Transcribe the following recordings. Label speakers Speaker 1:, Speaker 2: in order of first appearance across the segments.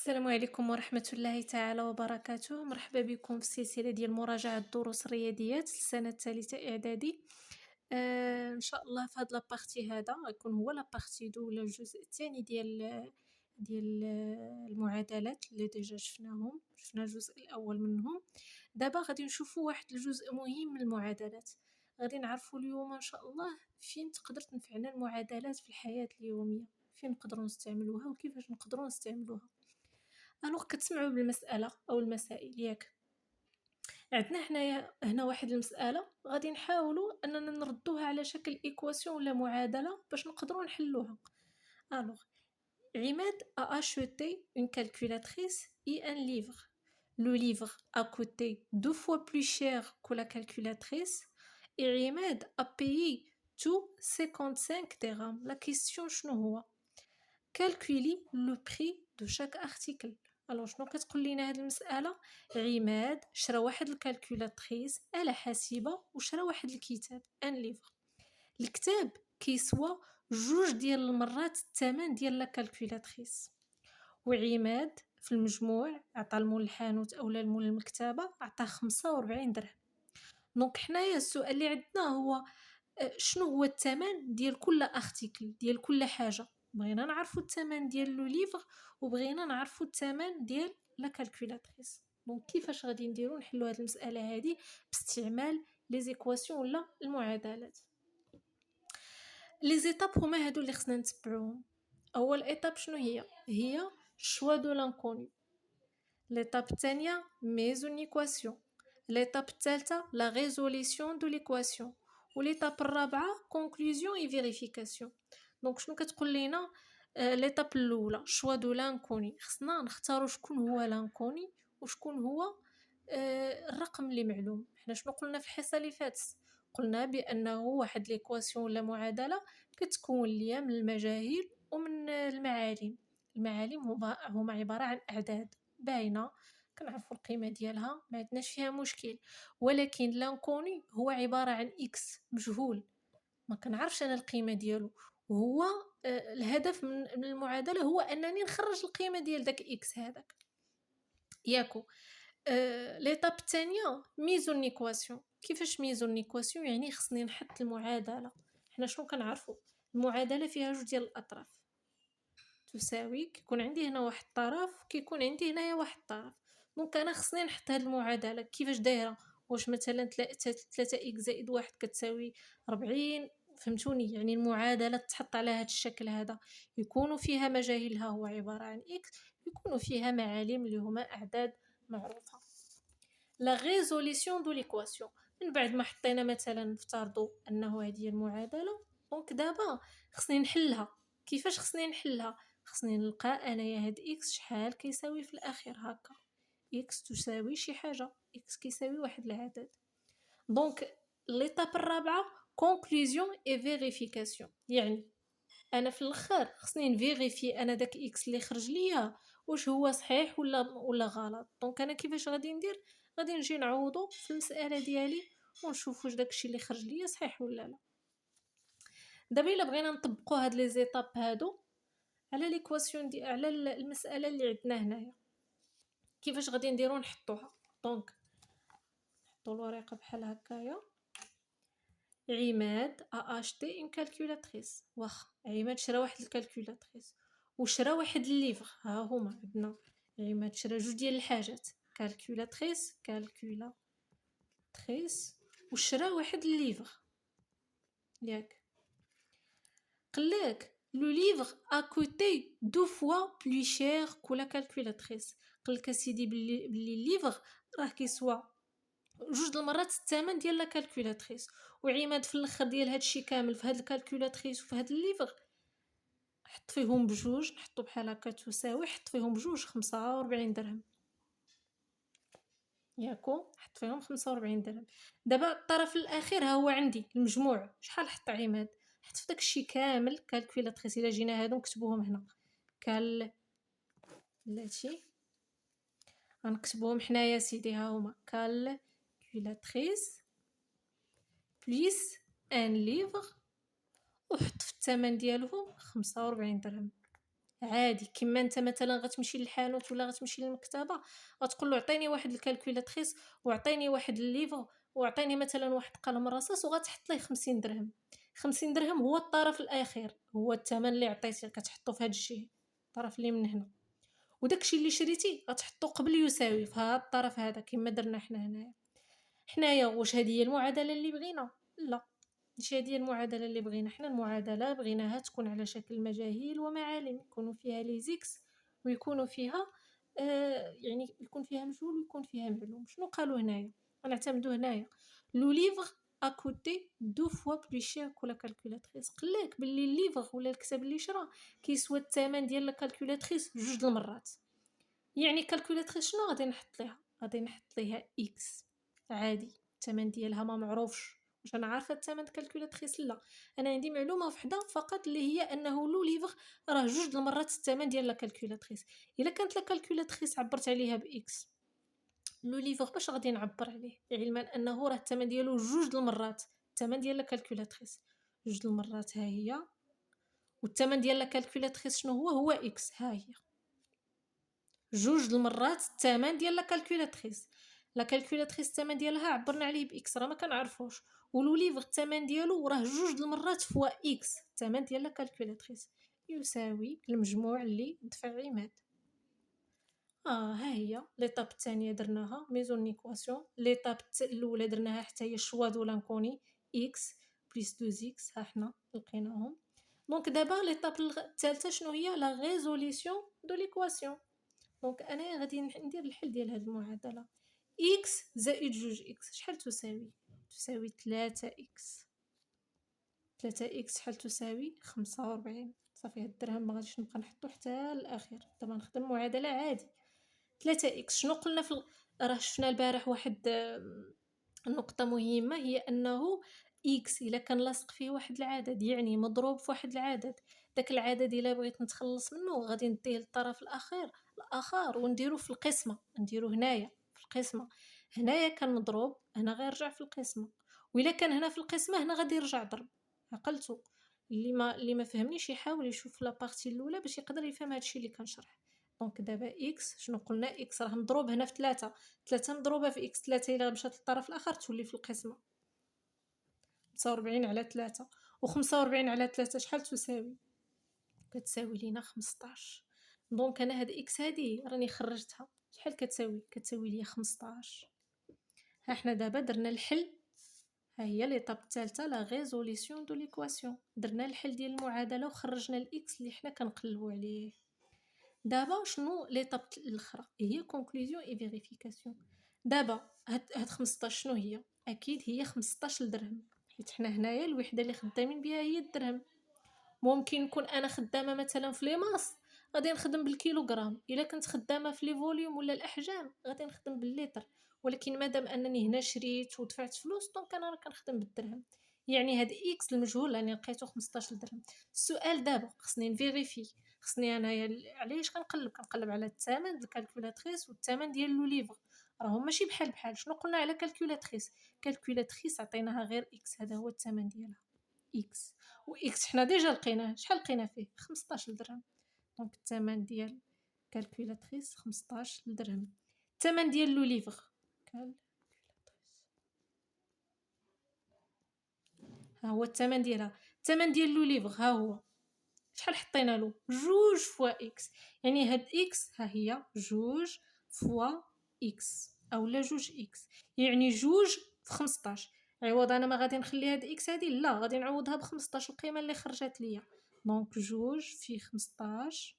Speaker 1: السلام عليكم ورحمة الله تعالى وبركاته. مرحبا بكم في السلسلة ديال مراجعة دروس الرياضيات السنة الثالثة إعدادي. إن شاء الله في هاد لابارتي هذا غيكون هو لابارتي دو ولا الجزء الثاني ديال المعادلات اللي ديجا شفنا الجزء الأول منهم. دابا غادي نشوفوا واحد الجزء مهم من المعادلات. غادي نعرفوا اليوم إن شاء الله فين تقدر تنفعنا المعادلات في الحياة اليومية، فين نقدروا نستعملوها وكيفاش نقدروا نستعملوها. الوغ كتسمعوا بالمسألة أو المسائل ياك؟ عندنا حنايا هنا واحد المسألة غادي نحاولوا أننا نردوها على شكل إيكواسيون ولا معادلة باش نقدروا نحلوها. الوغ عماد a acheté une calculatrice et un livre. Le livre a coûté 2 fois plus cher que la calculatrice et Ahmed a payé tout 55 dirhams. La question شنو هو؟ calculer le prix de chaque article. الوغ شنو كتقول لينا هاد المسألة؟ عماد شرا واحد الكالكولاتريس آلة حاسبة وشرا واحد الكتاب ان ليفر. الكتاب كيسوا 2 ديال المرات الثمن ديال لا كالكولاتريس، وعماد في المجموع عطى المول الحانوت اولا المول المكتبة عطاه 45 درهم. دونك حنايا السؤال اللي عندنا هو شنو هو الثمن ديال كل ارتيكل، ديال كل حاجة. بغينا نعرفوا الثمن ديال لو ليفر وبغينا نعرفوا الثمن ديال لا كالكولاتريس. دونك كيفاش غادي نديرو نحلو هاد المسألة هادي باستعمال لي زيكواسيون ولا المعادلات. لي زيتاب هما هادو اللي خصنا نتبعوهم. اول ايتاب شنو هي شوا دو لانكوني. ليتاب الثانيه ميزون ايكواسيون. ليتاب الثالثه لا ريزوليسيون دو ليكواسيون. وليتاب الرابعه كونكلوزيون اي فيريفيكاسيون. دونك شنو كتقول لينا؟ ليتاب الاولى شوا دو لانكوني، خصنا نختاروا شكون هو لانكوني وشكون هو الرقم اللي معلوم. حنا شنو قلنا في الحصه اللي فاتت؟ قلنا بانه واحد ليكواسيون ولا معادله كتكون ليا من المجاهيل ومن المعالم. المعالم هما عباره عن اعداد باينه كنعرفوا القيمه ديالها، ما عندناش فيها مشكل. ولكن لانكوني هو عباره عن اكس مجهول، ما كنعرفش انا القيمه ديالو، وهو الهدف من المعادله هو انني نخرج القيمه ديال داك اكس هذاك ياكو. ليطاب الثانيه ميزون ايكواسيون. كيفاش ميزون ايكواسيون؟ يعني خصني نحط المعادله. حنا شنو كنعرفوا؟ المعادله فيها جوج ديال الاطراف تساوي، كيكون عندي هنا واحد الطرف كيكون عندي هنايا واحد الطرف. دونك انا خصني نحط هاد المعادله كيفاش دايره. واش مثلا 3 اكس زائد 1 كتساوي 40؟ فهمتوني؟ يعني المعادله تحط على هذا الشكل هذا، يكون فيها مجاهيلها هو عباره عن اكس، يكون فيها معالم اللي هما اعداد معروفه. لا ريزوليسيون دو ليكواسيون، من بعد ما حطينا مثلا نفترضوا انه هذه هي المعادله، دونك دابا خصني نحلها. كيفاش خصني نحلها؟ خصني نلقى انايا هاد اكس شحال كيساوي في الاخر هكا. اكس تساوي شي حاجه، اكس كيساوي واحد العدد. دونك ليطاب الرابعه كونكلوزيون اي فيريفيكاسيون، يعني انا في الاخر خصني نفيريفي انا داك اكس اللي خرج ليا واش هو صحيح ولا غلط. دونك انا كيفاش غادي ندير؟ غادي نجي نعوضو في المساله ديالي ونشوف واش داكشي اللي خرج ليا صحيح ولا لا. دابا الا بغينا نطبقوا هاد لي زيتاب هادو على ليكواسيون على المساله اللي عندنا هنايا، كيفاش غادي نديرو نحطوها؟ دونك نحطوا الورقه بحال هكايا. عماد اشتي اون كالكولاتريس. واخا عماد شرا واحد الكالكولاتريس وشرا واحد الليفر، ها هما عندنا. عماد شرا جوج ديال الحاجات، كالكولاتريس وشرا واحد الليفر ياك. قالك لو ليفر ا كوتي 2 فوا بلو شير كو لا كالكولاتريس. قالك سيدي بلي الليفر راه كيسوا 2 المرات الثمن ديال لا كالكولاتريس، وعماد في الاخر ديال هادشي كامل في هاد الكالكولاتريس وفي هاد الليفر حط فيهم بجوج، نحطو بحال هكا تساوي، حط فيهم بجوج 45 درهم ياكو، حط فيهم 45 درهم. دابا الطرف الاخير ها هو عندي المجموع، شحال حط عماد؟ حط في داكشي كامل كالكولاتريس. الا جينا هادو نكتبوهم هنا لاتي غنكتبوهم حنايا سيدي، ها هما كالكولاتريس بليس ان ليفر، وحط في الثمن ديالهم 45 درهم. عادي كيما انت مثلا غتمشي للحانوت ولا غتمشي للمكتبه، غتقول له عطيني واحد الكالكولاتريس وعطيني واحد الليفر وعطيني مثلا واحد قلم رصاص، وغتحط ليه 50 درهم. 50 درهم هو الطرف الاخير، هو الثمن اللي عطيتي كتحطو في هذا الشيء، الطرف اللي من هنا، وداكشي اللي شريتي غتحطو قبل يساوي في هذا الطرف هذا كما درنا حنا هنايا. حنايا واش هذه هي المعادله اللي بغينا؟ لا، ماشي هذه هي المعادله اللي بغينا. حنا المعادله بغيناها تكون على شكل مجاهيل ومعالم، يكونوا فيها لي زيكس ويكونوا فيها يعني يكون فيها مجهول ويكون فيها معلوم. شنو قالوا هنايا؟ غنعتمدوا هنايا لو ليفر ا كوتي دو فوا بلي شير كو لا كالكولاتريس. قالك باللي الليفر ولا الكتاب اللي شرا كيسوى الثمن ديال لا كالكولاتريس جوج المرات. يعني كالكولاتريس شنو غادي نحط ليها؟ غادي نحط ليها اكس عادي، الثمن ديالها ما معروفش. واش انا عارفه الثمن د كالكولاتريس؟ لا، انا عندي معلومه وحده فقط اللي هي انه لو ليفر راه جوج المرات الثمن ديال لا كالكولاتريس. الا كانت لا كالكولاتريس عبرت عليها باكس، لو ليفر باش غادي نعبر عليه، علما انه راه الثمن ديالو جوج المرات الثمن ديال لا كالكولاتريس. جوج المرات ها هي، والثمن ديال لا كالكولاتريس شنو هو؟ هو اكس. ها هي جوج المرات الثمن ديال لا كالكولاتريس. لا كالكولاتريس الثمن ديالها عبرنا عليه باكس، راه ما كنعرفوش. ولو ليفر الثمن ديالو راه جوج المرات فوا اكس الثمن ديال لا كالكولاتريس، يساوي المجموع اللي دفع عماد. ها هي ليطاب الثانيه درناها ميزون نيكواسيون. ليطاب الاولى درناها حتى هي شوا دو لانكوني اكس بلس 2 اكس، ها حنا لقيناهم. دونك دابا ليطاب الثالثه شنو هي؟ لا ريزوليسيون دو ليكواسيون. دونك انا غادي ندير الحل ديال هذه المعادله. اكس زائد جوج اكس شحال تساوي؟ تساوي 3 اكس. 3 اكس شحال تساوي؟ 45. صافي هاد الدرهم ما غاديش نبقى نحطو حتى الاخير، دابا نخدم معادله عادي. 3 اكس شنو قلنا راه شفنا البارح واحد النقطه مهمه، هي انه اكس الا كان لاصق فيه واحد العدد يعني مضروب في واحد العدد، داك العدد الا بغيت نتخلص منه غادي نديه للطرف الاخر ونديرو في القسمه، نديرو هنايا في القسمه. هنايا كان مضروب، هنا غيرجع في القسمه، وإلا كان هنا في القسمه هنا غادي يرجع ضرب. عقلتو؟ اللي ما فهمنيش يحاول يشوف لابارتي الاولى باش يقدر يفهم هادشي اللي كنشرح. دونك دابا اكس شنو قلنا؟ اكس راه مضروب هنا في 3، 3 مضروبه في اكس، 3 الا مشات للطرف الاخر تولي في القسمه. 45 على 3 و45 على 3 شحال تساوي؟ كتساوي لينا 15. دونك انا هاد اكس هادي راني خرجتها، شحال كتساوي؟ كتساوي ليا 15. ها حنا دابا درنا الحل. ها هي ليطاب الثالثه لا ريزوليسيون دو ليكواسيون. درنا الحل ديال المعادله وخرجنا الاكس اللي حنا كنقلبوا عليه. دابا شنو ليطاب الاخرى؟ هي كونكلوزيون اي فيريفيكاسيون. دابا هاد 15 شنو هي؟ اكيد هي 15 درهم، حيت حنا هنايا الوحده اللي خدامين بها هي الدرهم. ممكن نكون انا خدامه مثلا في لي ماس غادي نخدم بالكيلوغرام، الا كنت خدامه في لي فوليوم ولا الاحجام غادي نخدم باللتر، ولكن مادام انني هنا شريت ودفعت فلوس دونك انا راه كنخدم بالدرهم. يعني هاد اكس المجهول راني لقيته 15 درهم. السؤال دابا خصني نفيريفي، خصني انايا علاش كنقلب على الثمن ديال الكالكولاتريس والثمن ديال لو ليفر، راهم ماشي بحال بحال. شنو قلنا على كالكولاتريس؟ كالكولاتريس عطيناها غير اكس، هذا هو الثمن ديالها اكس، و اكس حنا ديجا لقيناه، شحال لقينا فيه؟ 15 درهم. دونك الثمن ديال كالكولاتريس 15 درهم. الثمن ديال لو ليفر ها هو الثمن ديالها. الثمن ديال لو ليفر ها هو، شحال حطينا له؟ جوج فوا اكس. يعني هاد اكس ها هي جوج فوا اكس اولا جوج اكس، يعني جوج في 15. عوض انا ما غادي نخلي هاد اكس هادي، لا غادي نعوضها ب 15 القيمه اللي خرجت ليا. دونك جوج في 15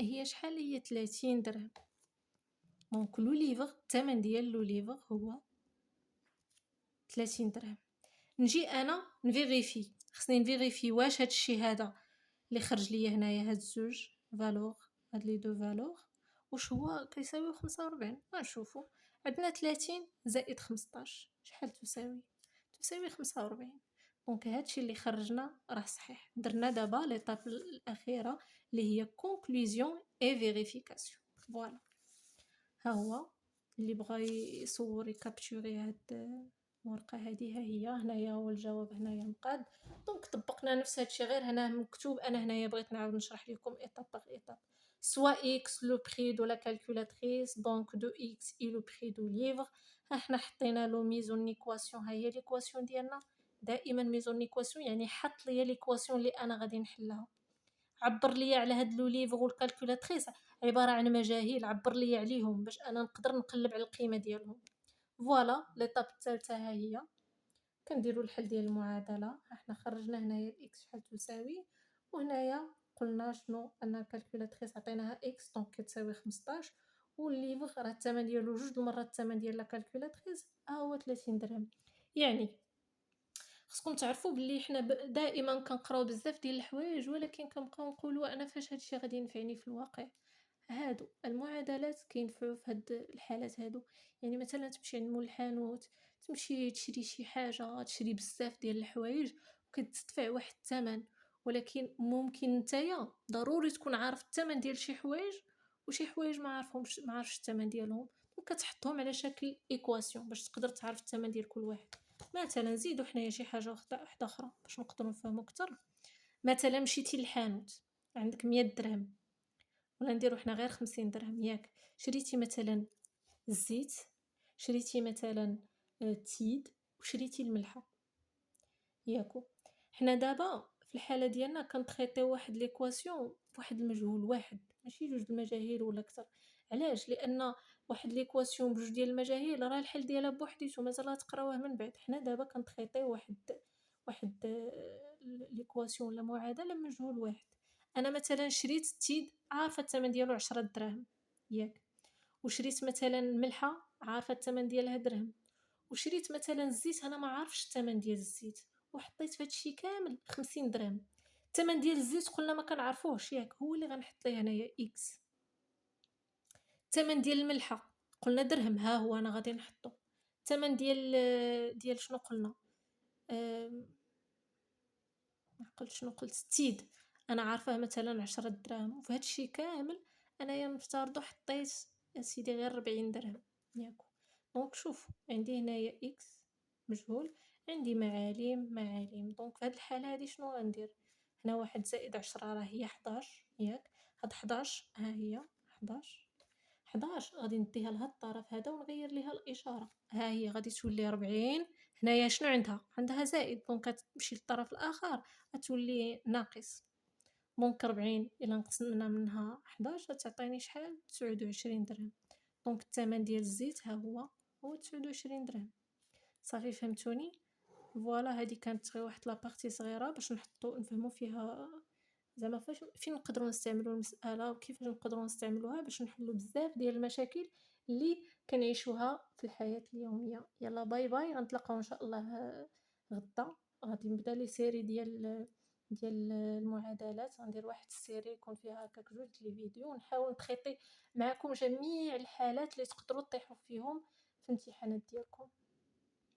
Speaker 1: هي شحال؟ هي 30 درهم. دونك لو ليفر الثمن ديال لو ليفر هو 30 درهم. نجي انا نفيريفي، خصني نفيريفي واش هاد الشيء هذا اللي خرج ليا هنايا هاد زوج فالور، هاد لي دو فالور واش هو كيساوي 45. غنشوفو عندنا 30 زائد 15 شحال تساوي؟ تساوي 45. دونك هادشي اللي خرجنا راه صحيح. درنا دابا ليطاب الاخيره اللي هي كونكلوزيون اي فيريفيكاسيون. فوالا ها هو اللي بغى يصور يكابتوري هاد الورقة هادي ها هي، هنايا هو الجواب هنايا مقاد. دونك طبّقنا نفس هاد الشي غير هنا مكتوب. أنا هنايا بغيت نعاود نشرح لكم étape par étape. soit X le prix de la calculatrice donc de X et le prix du livre. ها حنا حطينا له mise en équation، ها هي l'équation ديالنا. دائمًا mise en équation يعني حط ليا l'équation اللي أنا غادي نحلها. عبّر ليا على هاد لو ليفغ والكالكولاتريس عبارة عن مجاهيل، عبّر ليا عليهم باش أنا نقدر نقلب على القيمة ديالهم. فوالا ليطاب الثالثة ها هي، كنديرو الحل ديال المعادلة. ها حنا خرجنا هنايا الإكس شحال تساوي، وهنايا قلنا شنو أن الكالكولاتريس عطيناها إكس دونك كتساوي 15، والليفغ راه الثمن ديالو جوج المرات الثمن ديال لا كالكولاتريس ها هو 30 درهم. يعني خصكم تعرفوا بلي حنا دائما كنقراو بزاف ديال الحوايج، ولكن كنبقاو نقولوا انا فاش هادشي غادي ينفعني في الواقع. هادو المعادلات كينفعوا في هاد الحالات هادو. يعني مثلا تمشي عند مول الحانوت، تمشي تشري شي حاجه، تشري بزاف ديال الحوايج وكتدفع واحد الثمن، ولكن ممكن نتايا ضروري تكون عارف الثمن ديال شي حوايج وشي حوايج ما عارفش الثمن ديالهم، وكتحطهم على شكل ايكواسيون باش تقدر تعرف الثمن ديال كل واحد. مثلا نزيدو حنايا شي حاجه واحده اخرى باش نقدروا نفهموا اكثر. مثلا مشيتي للحانوت عندك 100 درهم، ولا نديرو حنا غير 50 درهم ياك، شريتي مثلا الزيت، شريتي مثلا التيد، وشريتي الملحه ياكو. حنا دابا في الحاله ديالنا كنتريطيو واحد ليكواسيون بواحد المجهول واحد، ماشي جوج المجاهيل ولا اكثر. علاش؟ لان واحد ليكواسيون بجوج ديال المجاهيل راه الحل ديالها بوحديتو مازال تقراوه من بعد. حنا دابا كنتريطيو واحد ليكواسيون ولا معادله مجهول واحد. انا مثلا شريت التيد عارفه الثمن ديالو 10 دراهم ياك، وشريت مثلا الملحه عارفه الثمن ديالها درهم، وشريت مثلا الزيت انا ما عارفش الثمن ديال الزيت، وحطيت في هادشي كامل 50 درهم. الثمن ديال الزيت قلنا ما كنعرفوهش ياك، هو اللي غنحط ليه هنايا اكس. الثمن ديال الملحه قلنا درهم، ها هو انا غادي نحطو. الثمن ديال شنو قلنا، ما قلت شنو قلت، التيد انا عارفاه مثلا 10 دراهم، وفي هادشي كامل انايا نفترضوا حطيت سيدي غير 40 درهم ياكو. دونك شوف عندي هنايا اكس مجهول، عندي معاليم. دونك في هاد الحاله هادي شنو غندير؟ هنا واحد زائد 10 راه هي 11 ياك، هاد 11 ها هي 11 غادي نديها لهاد الطرف هذا ونغير ليها الاشاره، ها هي غادي تولي 40. هنايا شنو عندها زائد، دونك غتمشي للطرف الاخر غتولي ناقص. دونك 40 الا نقصنا منها 11 تعطيني شحال؟ 29 درهم. دونك الثمن ديال الزيت ها هو 29 درهم. صافي فهمتوني؟ فوالا هذه كانت غير واحد لابارتي صغيره باش نفهموا فيها زعما فين نقدروا نستعملوا المساله وكيفاش نقدروا نستعملوها باش نحلوا بزاف ديال المشاكل اللي كنعيشوها في الحياه اليوميه. يلا باي باي، غنتلاقاو ان شاء الله غدا. غادي نبدا لي سيري ديال المعادلات، غندير واحد السيري يكون فيها هكاك جوج لي فيديو ونحاول نتريطي معكم جميع الحالات اللي تقدروا تطيحوا فيهم في الامتحانات ديالكم.